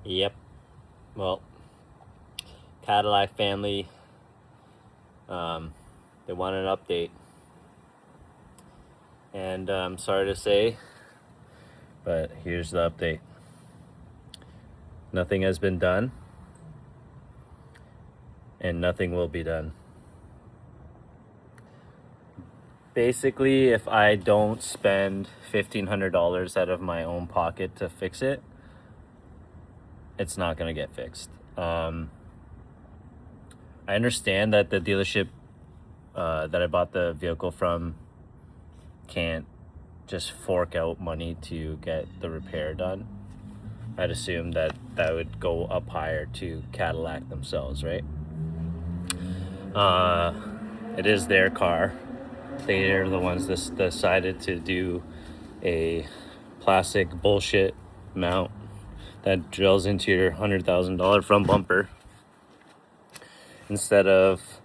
Yep. Well, Cadillac family, they want an update. And I'm sorry to say, but here's the update. Nothing has been done, and nothing will be done. Basically, if I don't spend $1,500 out of my own pocket to fix it, it's not going to get fixed. I understand that the dealership that I bought the vehicle from can't just fork out money to get the repair done. I'd assume that would go up higher to Cadillac themselves, right? It is their car. They're the ones that decided to do a plastic bullshit mount that drills into your $100,000 front bumper instead of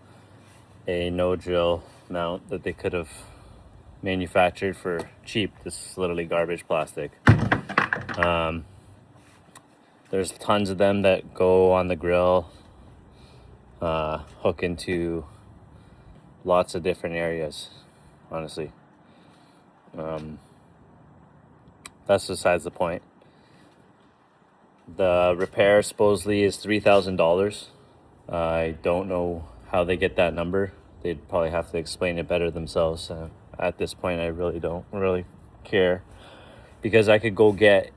a no drill mount that they could have manufactured for cheap. This is literally garbage plastic. There's tons of them that go on the grill, hook into lots of different areas, honestly. That's besides the point. The repair supposedly is $3,000. I don't know how they get that number. They'd probably have to explain it better themselves. At this point, I really don't really care, because I could go get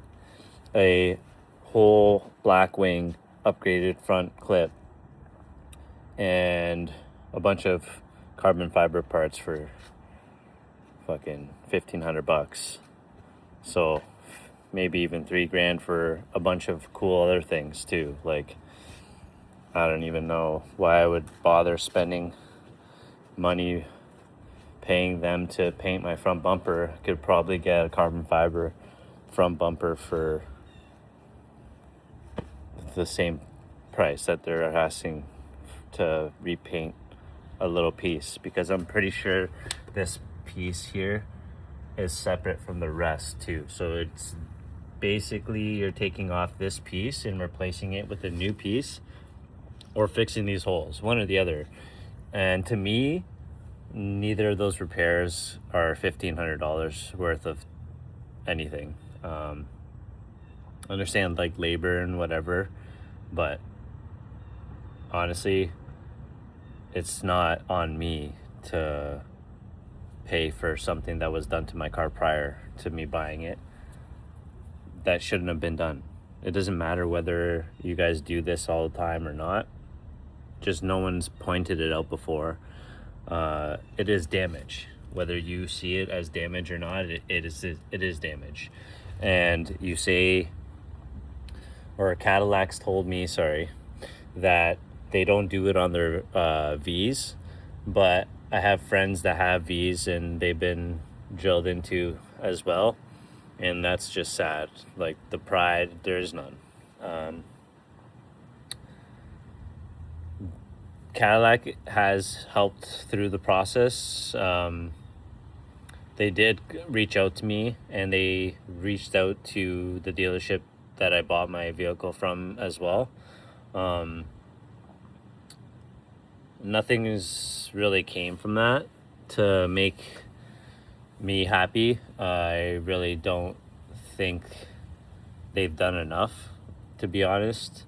a whole Blackwing upgraded front clip and a bunch of carbon fiber parts for fucking $1,500. So maybe even $3,000 for a bunch of cool other things too. Like, I don't even know why I would bother spending money paying them to paint my front bumper. I could probably get a carbon fiber front bumper for the same price that they're asking to repaint a little piece, because I'm pretty sure this piece here is separate from the rest too. So it's basically you're taking off this piece and replacing it with a new piece, or fixing these holes, one or the other. And to me, neither of those repairs are $1,500 worth of anything. Understand like labor and whatever, but honestly, it's not on me to pay for something that was done to my car prior to me buying it that shouldn't have been done. It doesn't matter whether you guys do this all the time or not. Just no one's pointed it out before. It is damage. Whether you see it as damage or not, it is damage. And you say, or Cadillac's told me, sorry, that they don't do it on their V's, but I have friends that have V's and they've been drilled into as well, and that's just sad. Like, the pride, there's none. Cadillac has helped through the process. They did reach out to me, and they reached out to the dealership that I bought my vehicle from as well. Nothing has really came from that to make me happy. I really don't think they've done enough, to be honest.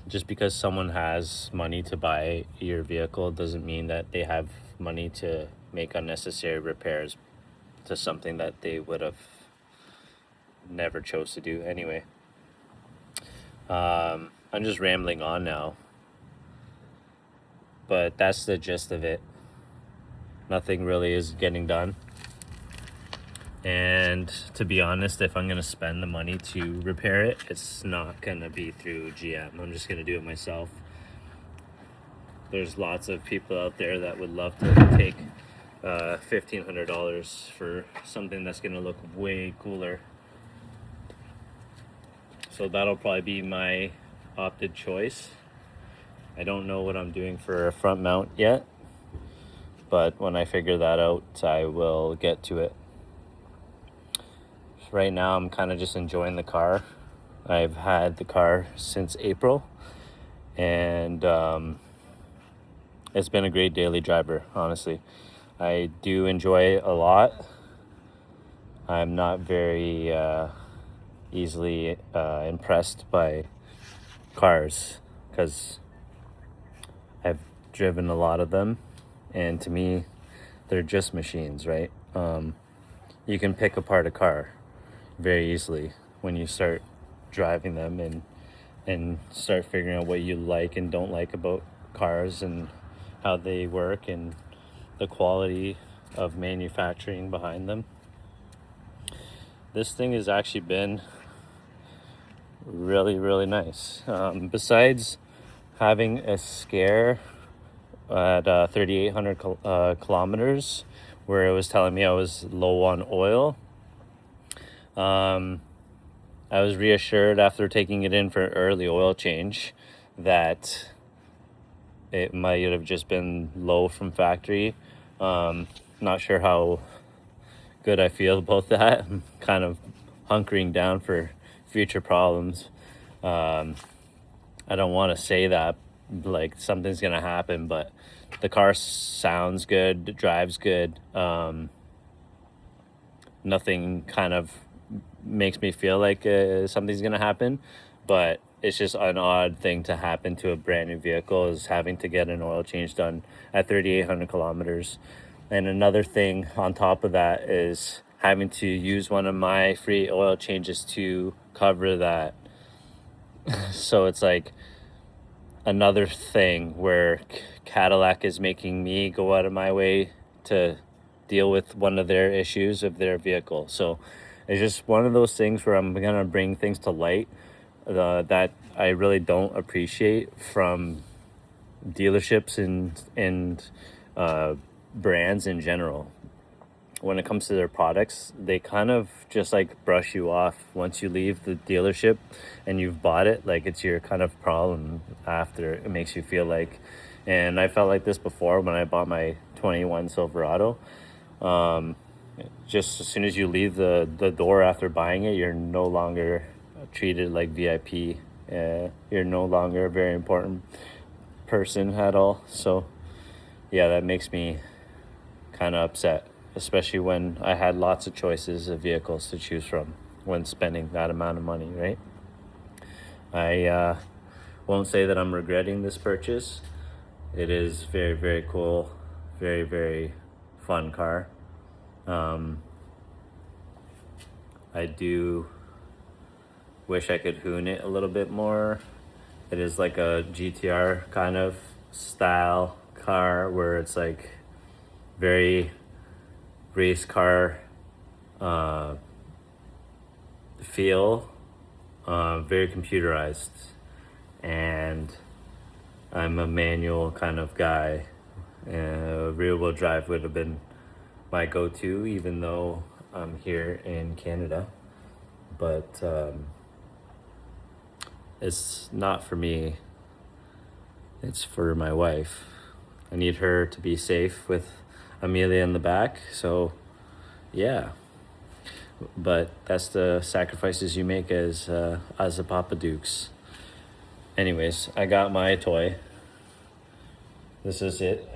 Just because someone has money to buy your vehicle doesn't mean that they have money to make unnecessary repairs to something that they would have never chose to do anyway. I'm just rambling on now, but that's the gist of it. Nothing really is getting done. And to be honest, if I'm going to spend the money to repair it, it's not going to be through GM. I'm just going to do it myself. There's lots of people out there that would love to take $1,500 for something that's going to look way cooler. So that'll probably be my opted choice. I don't know what I'm doing for a front mount yet, but when I figure that out, I will get to it. right now I'm kind of just enjoying the car. I've had the car since April, and it's been a great daily driver, honestly. I do enjoy it a lot. I'm not very easily impressed by cars because I've driven a lot of them, and to me, they're just machines, right? You can pick apart a car very easily when you start driving them and start figuring out what you like and don't like about cars and how they work and the quality of manufacturing behind them. This thing has actually been really, really nice. Besides having a scare at 3,800 kilometers where it was telling me I was low on oil, I was reassured after taking it in for an early oil change that it might have just been low from factory. Not sure how good I feel about that. I'm kind of hunkering down for future problems. I don't want to say that like something's gonna happen, but the car sounds good, drives good. Nothing kind of makes me feel like something's gonna happen, but it's just an odd thing to happen to a brand new vehicle, is having to get an oil change done at 3,800 kilometers. And another thing on top of that is having to use one of my free oil changes to cover that. So it's like another thing where Cadillac is making me go out of my way to deal with one of their issues of their vehicle. So it's just one of those things where I'm gonna bring things to light that I really don't appreciate from dealerships and brands in general. When it comes to their products, they kind of just like brush you off once you leave the dealership and you've bought it. Like it's your kind of problem after, it makes you feel like. And I felt like this before when I bought my 21 Silverado. Just as soon as you leave the door after buying it, you're no longer treated like VIP. You're no longer a very important person at all. So yeah, that makes me kind of upset, especially when I had lots of choices of vehicles to choose from when spending that amount of money, right? I won't say that I'm regretting this purchase. It is very, very cool, very, very fun car. I do wish I could hoon it a little bit more. It is like a GTR kind of style car where it's like very race car feel, very computerized, and I'm a manual kind of guy. Rear wheel drive would have been my go-to, even though I'm here in Canada, but it's not for me, it's for my wife. I need her to be safe with Amelia in the back, so yeah. But that's the sacrifices you make as a Papa Dukes. Anyways, I got my toy. This is it.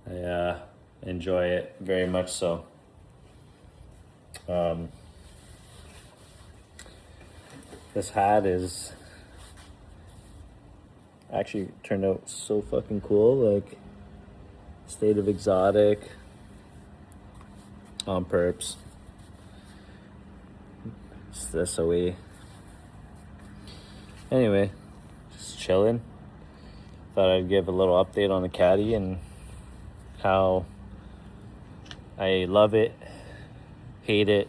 I enjoy it very much so. This hat is actually turned out so fucking cool, like State of Exotic on purpose. It's this away. Anyway, just chilling. Thought I'd give a little update on the Caddy and how I love it, hate it,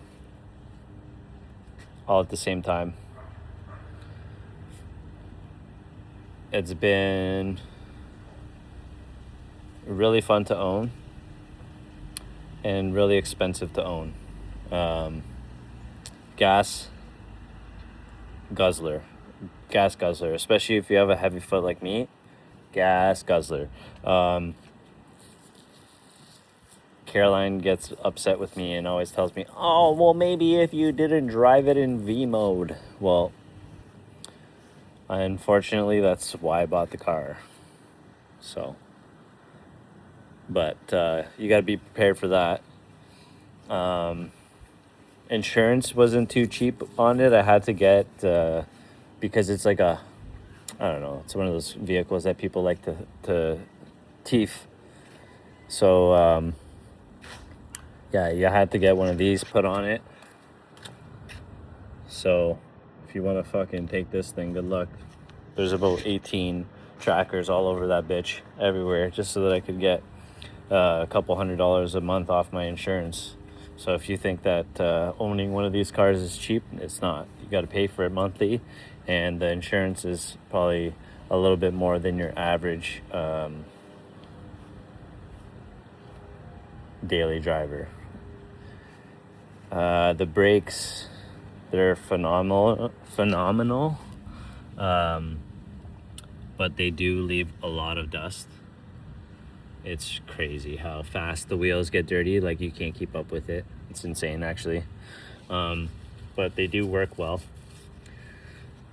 all at the same time. It's been really fun to own and really expensive to own. Gas guzzler. gas guzzler, especially if you have a heavy foot like me. Gas guzzler. Caroline gets upset with me and always tells me, oh, well, maybe if you didn't drive it in V mode. Well, unfortunately, that's why I bought the car. So, but you got to be prepared for that. Insurance wasn't too cheap on it. I had to get, because it's like I don't know, it's one of those vehicles that people like to teeth. So, yeah, you had to get one of these put on it. So if you want to fucking take this thing, good luck. There's about 18 trackers all over that bitch, everywhere, just so that I could get a couple $100 a month off my insurance. So if you think that owning one of these cars is cheap, it's not. You got to pay for it monthly, and the insurance is probably a little bit more than your average daily driver. The brakes, they're phenomenal. But they do leave a lot of dust. It's crazy how fast the wheels get dirty. Like, you can't keep up with it. It's insane, actually. But they do work well.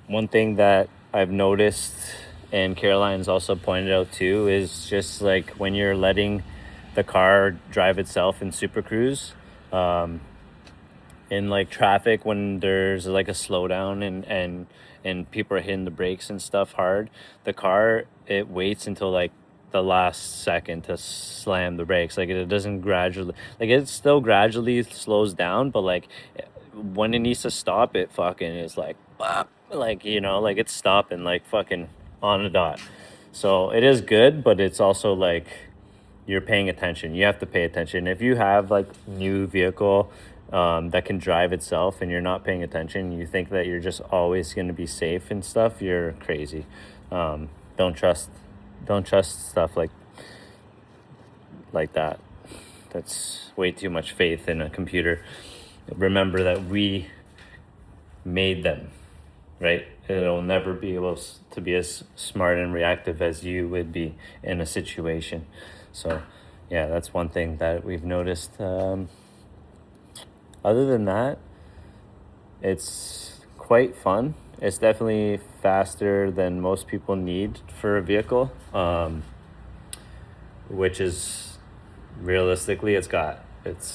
One thing that I've noticed, and Caroline's also pointed out too, is just like when you're letting the car drive itself in Super Cruise, in like traffic, when there's like a slowdown and people are hitting the brakes and stuff hard, the car, it waits until like the last second to slam the brakes. Like, it doesn't gradually, like, it still gradually slows down, but like when it needs to stop, it fucking is like, like, you know, like it's stopping like fucking on a dot. So it is good, but it's also like you're paying attention. You have to pay attention. If you have like new vehicle that can drive itself and you're not paying attention, you think that you're just always going to be safe and stuff, you're crazy. Don't trust stuff like that. That's way too much faith in a computer. Remember that we made them, right? It'll never be able to be as smart and reactive as you would be in a situation. So yeah, that's one thing that we've noticed. Other than that, it's quite fun. It's definitely faster than most people need for a vehicle, which is realistically, it's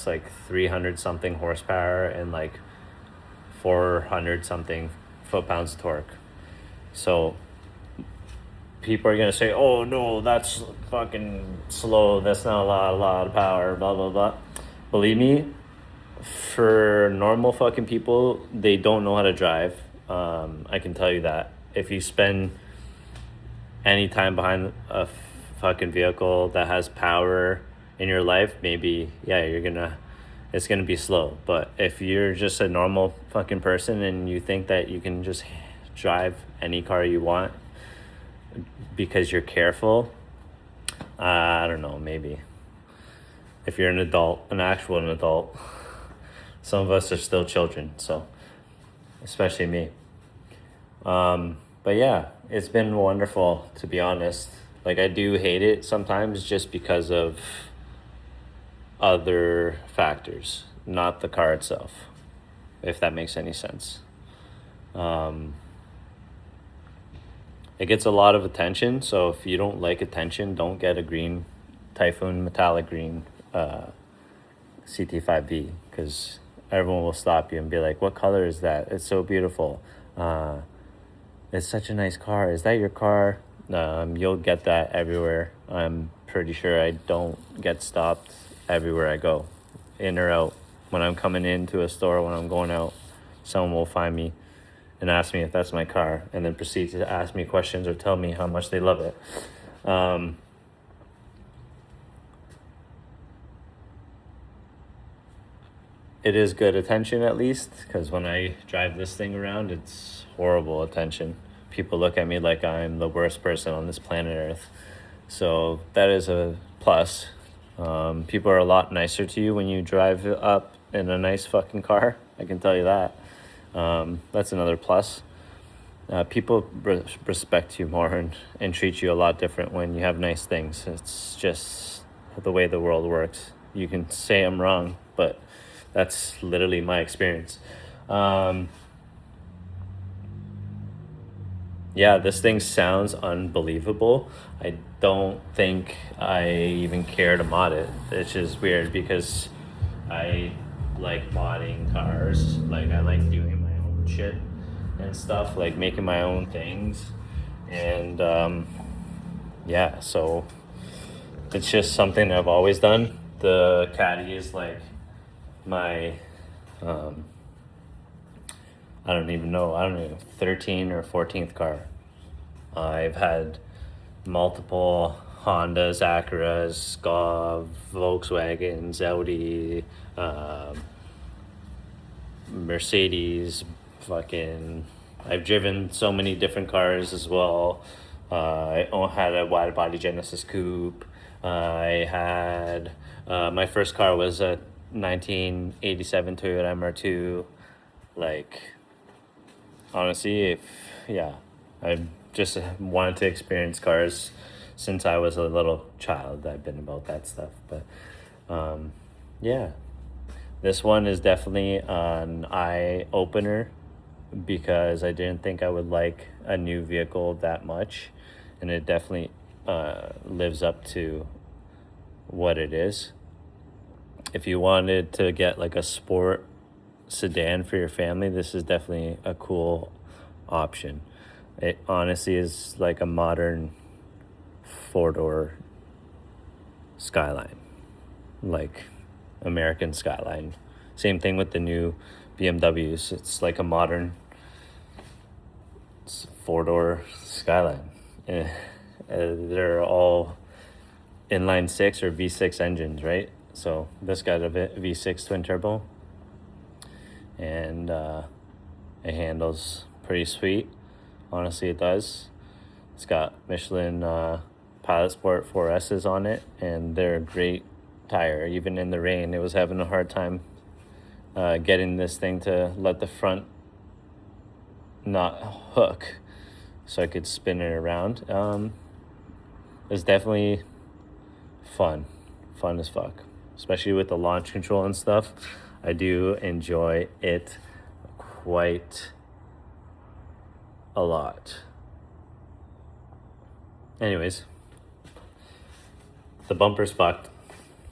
like 300 something horsepower and like 400 something foot-pounds of torque. So people are gonna say, oh no, that's fucking slow, that's not a lot of power, blah blah blah. Believe me, for normal fucking people, they don't know how to drive. I can tell you that. If you spend any time behind a fucking vehicle that has power in your life, maybe, yeah, it's gonna be slow. But if you're just a normal fucking person and you think that you can just drive any car you want because you're careful, I don't know, maybe. If you're an actual adult, some of us are still children, so especially me. But yeah, it's been wonderful, to be honest. Like, I do hate it sometimes just because of other factors, not the car itself, if that makes any sense. It gets a lot of attention, so if you don't like attention, don't get a green Typhoon metallic green CT5V, because everyone will stop you and be like, what color is that? It's so beautiful. It's such a nice car. Is that your car? You'll get that everywhere. I'm pretty sure I don't get stopped everywhere I go, in or out. When I'm coming into a store, when I'm going out, someone will find me and ask me if that's my car, and then proceed to ask me questions or tell me how much they love it. It is good attention, at least, because when I drive this thing around, it's horrible attention. People look at me like I'm the worst person on this planet Earth. So that is a plus. People are a lot nicer to you when you drive up in a nice fucking car. I can tell you that. That's another plus. People respect you more and treat you a lot different when you have nice things. It's just the way the world works. You can say I'm wrong, but that's literally my experience. Yeah, this thing sounds unbelievable. I don't think I even care to mod it. It's just weird because I like modding cars. Like, I like doing my own shit and stuff, like making my own things. And yeah, so it's just something I've always done. The Caddy is like my I don't even know, 13 or 14th car. I've had multiple Hondas, Acuras, Golf, Volkswagens, Audi, Mercedes, fucking. I've driven so many different cars as well. I had a wide body Genesis Coupe. I had my first car was a 1987 Toyota MR2. Like, honestly, I just wanted to experience cars since I was a little child. I've been about that stuff, but yeah, this one is definitely an eye opener because I didn't think I would like a new vehicle that much, and it definitely lives up to what it is. If you wanted to get like a sport sedan for your family, this is definitely a cool option. It honestly is like a modern four-door Skyline, like American Skyline. Same thing with the new BMWs. It's like a modern four-door Skyline. They're all inline six or V6 engines, right? So this got a V6 twin turbo, and it handles pretty sweet. Honestly, it does. It's got Michelin Pilot Sport 4S's on it, and they're a great tire. Even in the rain, it was having a hard time getting this thing to let the front not hook so I could spin it around. It's definitely fun as fuck, especially with the launch control and stuff. I do enjoy it quite a lot. Anyways, the bumper's fucked.